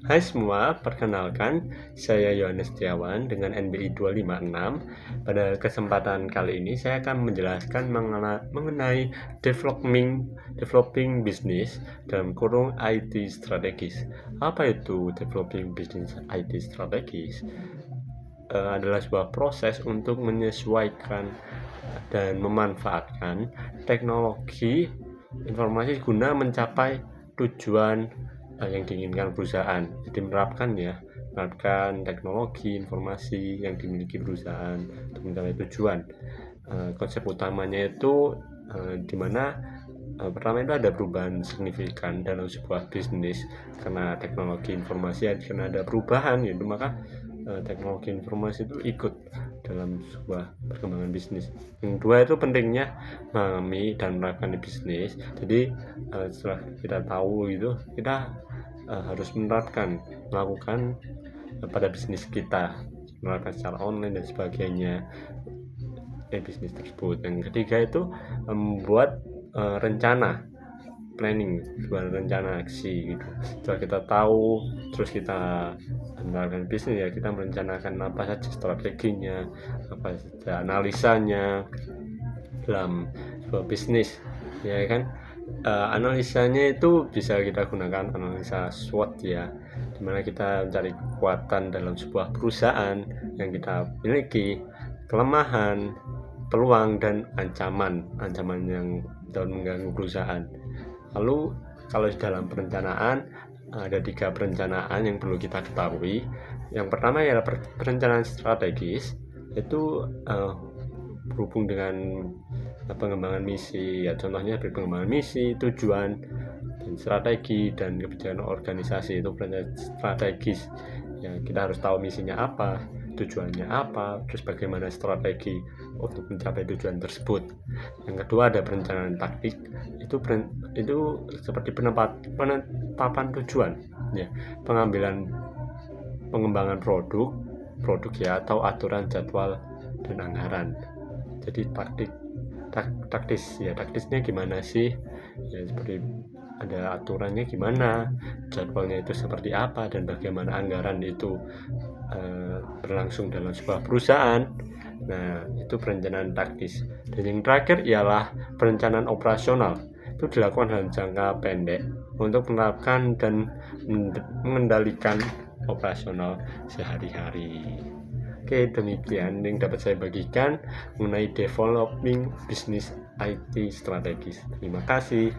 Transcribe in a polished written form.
Hai semua, perkenalkan saya Yohanes Setiawan dengan NBI 256. Pada kesempatan kali ini saya akan menjelaskan mengenai developing business dalam kurung IT strategis. Apa itu developing business IT strategis? Adalah sebuah proses untuk menyesuaikan dan memanfaatkan teknologi informasi guna mencapai tujuan yang diinginkan perusahaan. Jadi menerapkan teknologi informasi yang dimiliki perusahaan untuk mencapai tujuan. Konsep utamanya itu di mana pertama itu ada perubahan signifikan dalam sebuah bisnis karena teknologi informasi karena ada perubahan gitu, maka teknologi informasi itu ikut dalam sebuah perkembangan bisnis. Yang kedua itu pentingnya memahami dan menerapkan di bisnis. Jadi setelah kita tahu itu, kita harus melakukan pada bisnis kita, menerapkan secara online dan sebagainya bisnis tersebut. Yang ketiga itu membuat rencana planning, sebuah rencana aksi gitu. Setelah kita tahu, terus kita menerapkan bisnis, ya kita merencanakan apa saja strateginya, apa saja analisanya dalam sebuah bisnis, ya kan. Analisanya itu bisa kita gunakan analisa SWOT ya, dimana kita mencari kekuatan dalam sebuah perusahaan yang kita miliki, kelemahan, peluang, dan ancaman yang dapat mengganggu perusahaan. Lalu kalau dalam perencanaan ada 3 perencanaan yang perlu kita ketahui. Yang pertama adalah perencanaan strategis, itu berhubung dengan pengembangan misi ya, contohnya pengembangan misi, tujuan, dan strategi, dan kebijakan organisasi. Itu perencanaan strategis ya, kita harus tahu misinya apa, tujuannya apa, terus bagaimana strategi untuk mencapai tujuan tersebut. Yang kedua ada perencanaan taktik, itu seperti penetapan tujuan ya, pengembangan produk ya, atau aturan jadwal dan anggaran. Jadi taktisnya gimana sih ya, seperti ada aturannya gimana, jadwalnya itu seperti apa, dan bagaimana anggaran itu berlangsung dalam sebuah perusahaan. Nah, itu perencanaan taktis. Dan yang terakhir ialah perencanaan operasional. Itu dilakukan dalam jangka pendek untuk menerapkan dan mengendalikan operasional sehari-hari. Oke, demikian yang dapat saya bagikan mengenai developing business IT strategis. Terima kasih.